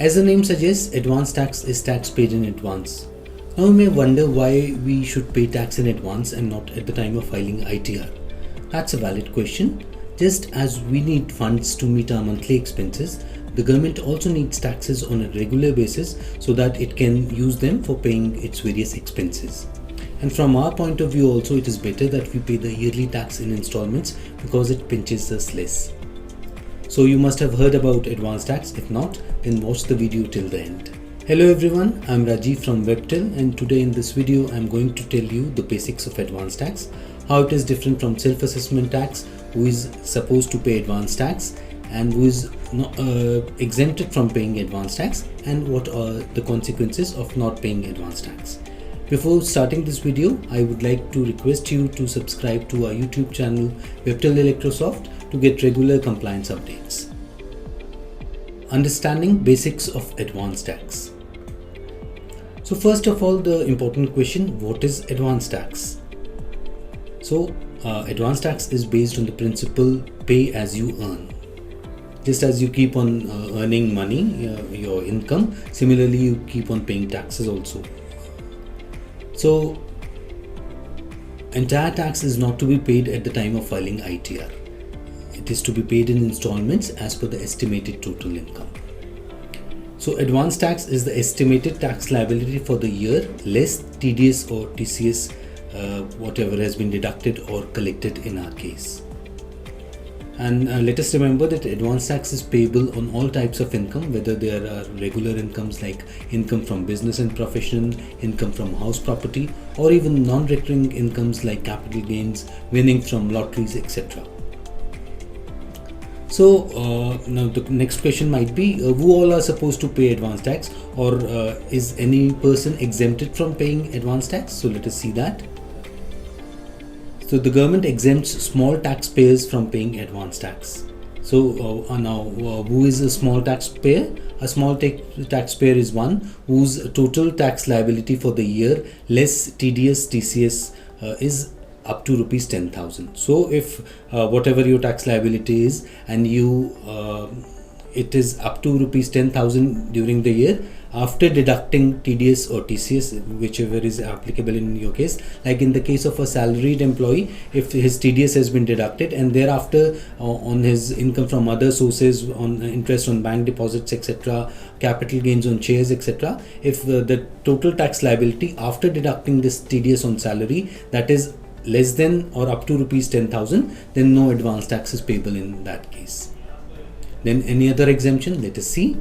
As the name suggests, advance tax is tax paid in advance. Now you may wonder why we should pay tax in advance and not at the time of filing ITR. That's a valid question. Just as we need funds to meet our monthly expenses, the government also needs taxes on a regular basis so that it can use them for paying its various expenses. And from our point of view also, it is better that we pay the yearly tax in installments because it pinches us less. So you must have heard about advance tax. If not, then watch the video till the end. Hello everyone, I'm Rajiv from Webtel, and today in this video I'm going to tell you the basics of advance tax, how it is different from self-assessment tax, who is supposed to pay advance tax and who is not, exempted from paying advance tax, and what are the consequences of not paying advance tax. Before starting this video, I would like to request you to subscribe to our YouTube channel Webtel Electrosoft to get regular compliance updates. Understanding basics of advance tax. So first of all, the important question, what is advance tax? So advance tax is based on the principle pay as you earn. Just as you keep on earning money, your income, similarly you keep on paying taxes also. So entire tax is not to be paid at the time of filing ITR. It is to be paid in installments as per the estimated total income. So advance tax is the estimated tax liability for the year less TDS or TCS, whatever has been deducted or collected in our case. And let us remember that advance tax is payable on all types of income, whether there are regular incomes like income from business and profession, income from house property, or even non-recurring incomes like capital gains, winning from lotteries, etc. So now the next question might be, who all are supposed to pay advance tax, or is any person exempted from paying advance tax? So let us see that. So the government exempts small taxpayers from paying advance tax. So now who is a small taxpayer? A small taxpayer is one whose total tax liability for the year less TDS TCS is up to rupees 10,000. So if whatever your tax liability is and you it is up to rupees 10,000 during the year, after deducting TDS or TCS, whichever is applicable in your case, like in the case of a salaried employee, if his TDS has been deducted and thereafter on his income from other sources, on interest on bank deposits, etc., capital gains on shares, etc., if the total tax liability after deducting this TDS on salary, that is less than or up to rupees 10,000, then no advance tax is payable in that case. Then any other exemption, let us see.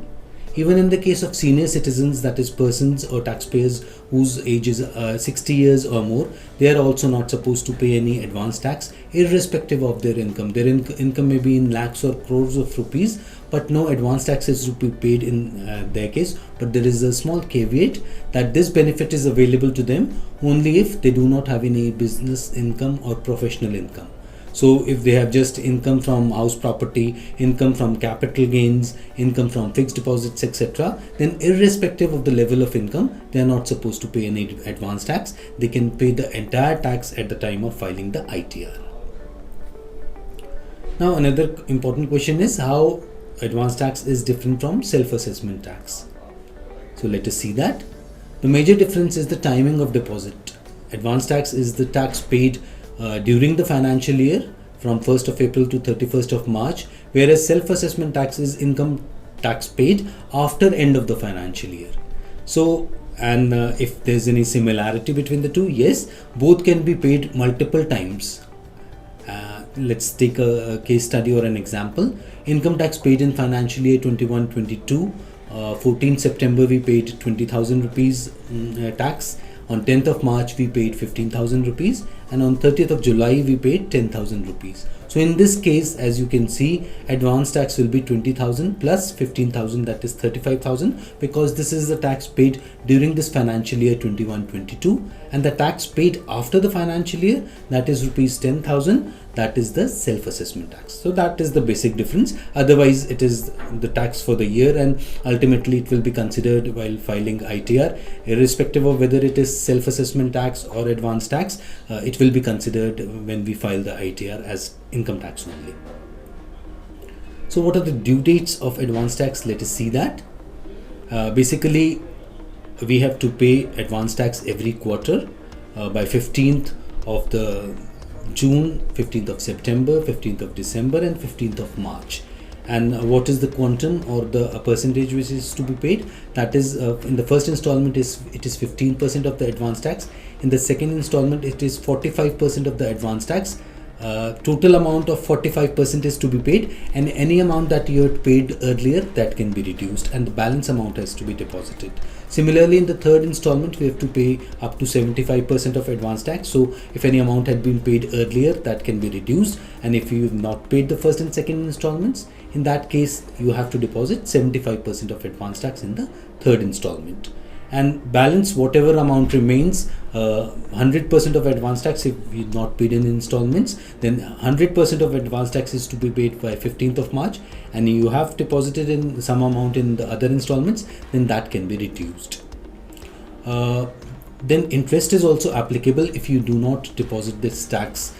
Even in the case of senior citizens, that is persons or taxpayers whose age is 60 years or more, they are also not supposed to pay any advance tax irrespective of their income. Their income may be in lakhs or crores of rupees, but no advance tax is to be paid in their case. But there is a small caveat that this benefit is available to them only if they do not have any business income or professional income. So if they have just income from house property, income from capital gains, income from fixed deposits, etc., then irrespective of the level of income, they are not supposed to pay any advance tax. They can pay the entire tax at the time of filing the ITR. Now another important question is how advance tax is different from self-assessment tax. So let us see that. The major difference is the timing of deposit. Advance tax is the tax paid during the financial year from 1st of April to 31st of March, whereas self-assessment tax is income tax paid after end of the financial year. So, and if there's any similarity between the two, yes, both can be paid multiple times. Let's take a case study or an example. Income tax paid in financial year 21-22, 14th September we paid 20,000 rupees tax. On 10th of March we paid 15,000 rupees, and on 30th of July we paid 10,000 rupees. So in this case, as you can see, advance tax will be 20,000 plus 15,000, that is 35,000, because this is the tax paid during this financial year 21-22, and the tax paid after the financial year, that is rupees 10,000, that is the self-assessment tax. So that is the basic difference. Otherwise it is the tax for the year, and ultimately it will be considered while filing ITR, irrespective of whether it is self-assessment tax or advance tax. It will be considered when we file the ITR as income tax only. So what are the due dates of advance tax? Let us see that. Basically, we have to pay advance tax every quarter by 15th of the June, 15th of September, 15th of December, and 15th of March. And what is the quantum or the percentage which is to be paid? That is, in the first installment it is 15% of the advance tax. In the second installment it is 45% of the advance tax. Total amount of 45% is to be paid, and any amount that you had paid earlier, that can be reduced, and the balance amount has to be deposited. Similarly, in the third installment we have to pay up to 75% of advance tax. So if any amount had been paid earlier, that can be reduced, and if you have not paid the first and second installments, in that case you have to deposit 75% of advance tax in the third installment, and balance whatever amount remains. 100% of advance tax, if you not paid in installments, then 100% of advance tax is to be paid by 15th of March, and you have deposited in some amount in the other installments, then that can be reduced. Then interest is also applicable if you do not deposit this tax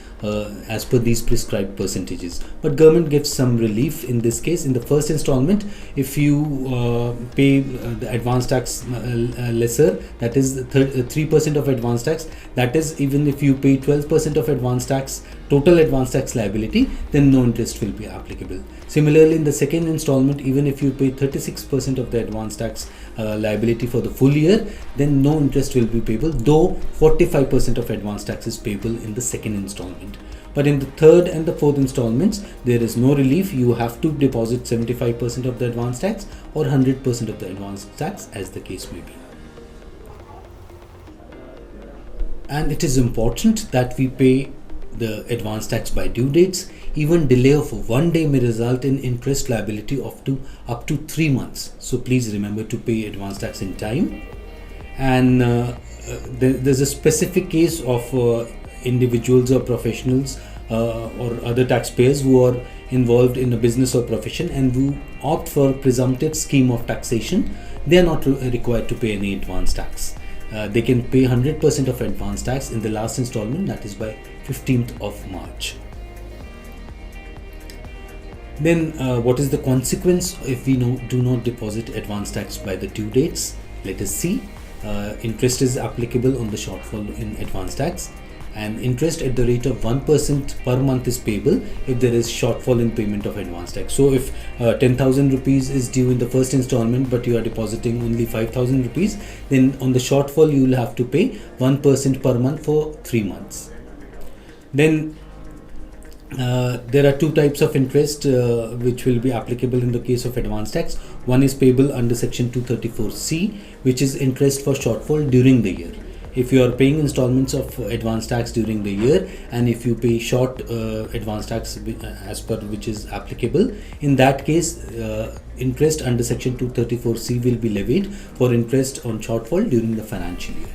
as per these prescribed percentages, but government gives some relief in this case. In the first installment, if you pay the advance tax lesser, that is 3% of advance tax, that is even if you pay 12% of advance tax, total advance tax liability, then no interest will be applicable. Similarly, in the second installment, even if you pay 36% of the advance tax liability for the full year, then no interest will be payable, though 45% of advance tax is payable in the second installment. But in the third and the fourth installments, there is no relief. You have to deposit 75% of the advance tax or 100% of the advance tax, as the case may be. And it is important that we pay the advance tax by due dates. Even delay of 1 day may result in interest liability of up to 3 months. So please remember to pay advance tax in time. And there's a specific case of individuals or professionals or other taxpayers who are involved in a business or profession and who opt for presumptive scheme of taxation. They are not required to pay any advance tax. They can pay 100% of advance tax in the last installment, that is by 15th of March. Then what is the consequence if we do not deposit advance tax by the due dates? Let us see. Interest is applicable on the shortfall in advance tax, and interest at the rate of 1% per month is payable if there is shortfall in payment of advance tax. So if 10,000 rupees is due in the first installment but you are depositing only 5,000 rupees, then on the shortfall you will have to pay 1% per month for 3 months. Then there are two types of interest which will be applicable in the case of advance tax. One is payable under section 234C, which is interest for shortfall during the year. If you are paying installments of advance tax during the year, and if you pay short advance tax as per which is applicable, in that case interest under section 234C will be levied for interest on shortfall during the financial year.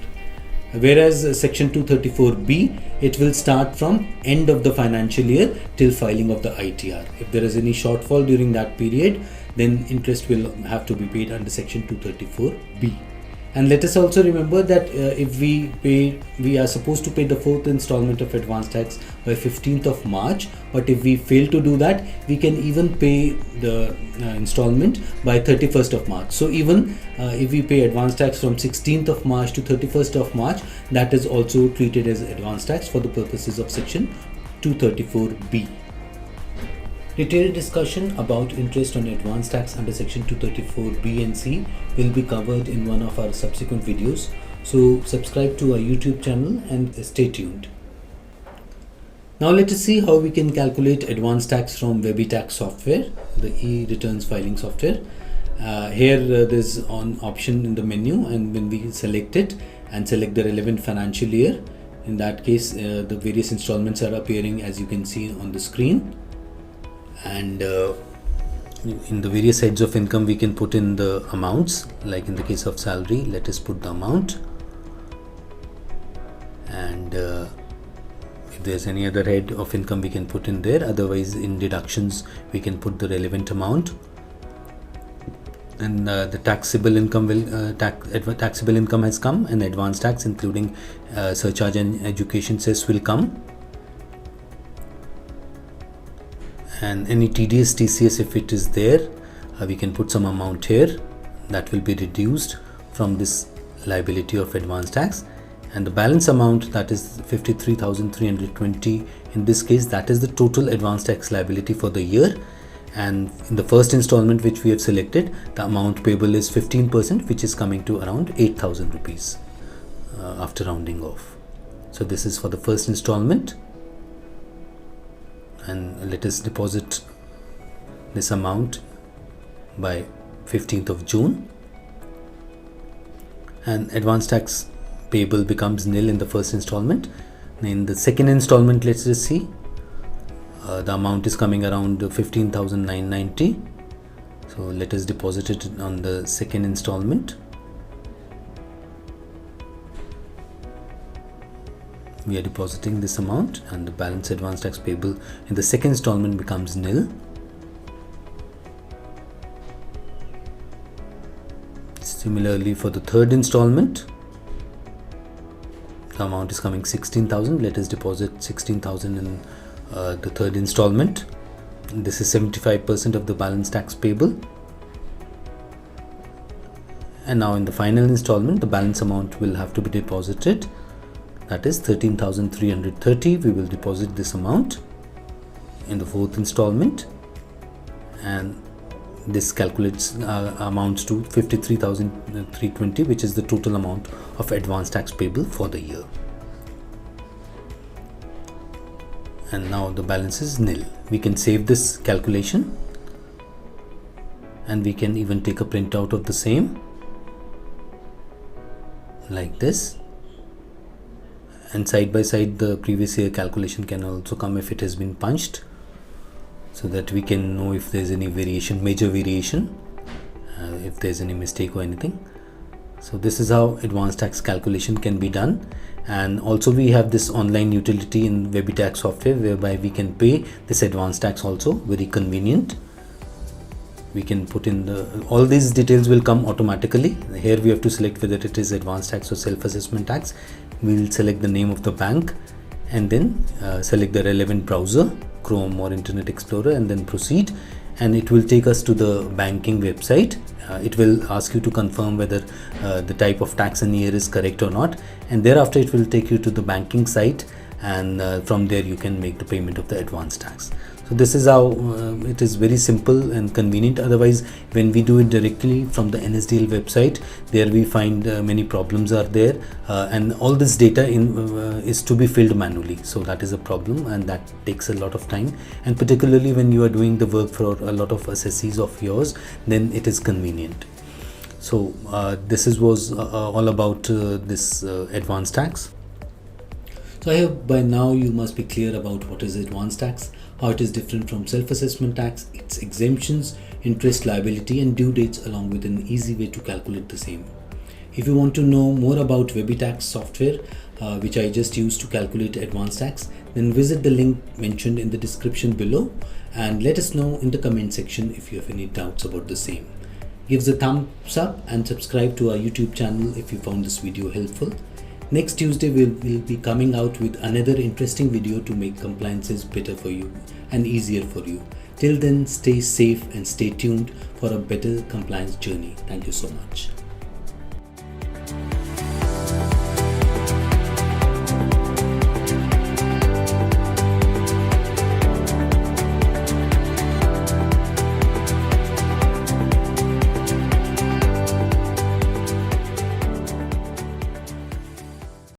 Whereas section 234B, it will start from end of the financial year till filing of the ITR. If there is any shortfall during that period, then interest will have to be paid under section 234B. And let us also remember that if we are supposed to pay the fourth installment of advance tax by 15th of March, but if we fail to do that, we can even pay the installment by 31st of March. So even if we pay advance tax from 16th of March to 31st of March, that is also treated as advance tax for the purposes of section 234B. Detailed discussion about interest on advance tax under section 234B and C will be covered in one of our subsequent videos. So subscribe to our YouTube channel and stay tuned. Now let us see how we can calculate advance tax from Webtel software, the e-returns filing software. Here there's an option in the menu, and when we select it and select the relevant financial year, in that case the various installments are appearing as you can see on the screen. And in the various heads of income we can put in the amounts, like in the case of salary, let us put the amount, and if there's any other head of income we can put in there. Otherwise in deductions we can put the relevant amount, and the taxable income will taxable income has come, and advance tax including surcharge and education cess will come. And any TDS, TCS, if it is there, we can put some amount here. that will be reduced from this liability of advance tax, and the balance amount, that is 53,320 in this case, that is the total advance tax liability for the year. And in the first installment which we have selected, the amount payable is 15%, which is coming to around 8,000 rupees after rounding off. So this is for the first installment, and let us deposit this amount by 15th of June, and advance tax payable becomes nil in the first installment. In the second installment, let's just see, the amount is coming around 15,990. So let us deposit it on the second installment. We are depositing this amount, and the balance advance tax payable in the second installment becomes nil. Similarly, for the third installment, the amount is coming 16,000. Let us deposit 16,000 in the third installment. This is 75% of the balance tax payable. And now in the final installment, the balance amount will have to be deposited, that is 13,330. We will deposit this amount in the fourth installment, and this calculates amounts to 53,320, which is the total amount of advance tax payable for the year. And now the balance is nil. We can save this calculation, and we can even take a printout of the same like this, and side by side the previous year calculation can also come if it has been punched, so that we can know if there is any variation, major variation, if there is any mistake or anything. So this is how advance tax calculation can be done. And also we have this online utility in Webtel software whereby we can pay this advance tax also, very convenient. We can put in all these details will come automatically. Here we have to select whether it is advance tax or self-assessment tax. We will select the name of the bank, and then select the relevant browser, Chrome or Internet Explorer, and then proceed, and it will take us to the banking website. It will ask you to confirm whether the type of tax and year is correct or not, and thereafter it will take you to the banking site, and from there you can make the payment of the advance tax. So this is how it is very simple and convenient. Otherwise, when we do it directly from the NSDL website, there we find many problems are there, and all this data is to be filled manually. So that is a problem, and that takes a lot of time, and particularly when you are doing the work for a lot of assessees of yours, then it is convenient. So this was all about this advance tax. So I hope by now you must be clear about what is advance tax, how it is different from self-assessment tax, its exemptions, interest, liability and due dates, along with an easy way to calculate the same. If you want to know more about Webtel software, which I just used to calculate advance tax, then visit the link mentioned in the description below, and let us know in the comment section if you have any doubts about the same. Give us a thumbs up and subscribe to our YouTube channel if you found this video helpful. Next Tuesday we'll be coming out with another interesting video to make compliances better for you and easier for you. Till then, stay safe and stay tuned for a better compliance journey. Thank you so much.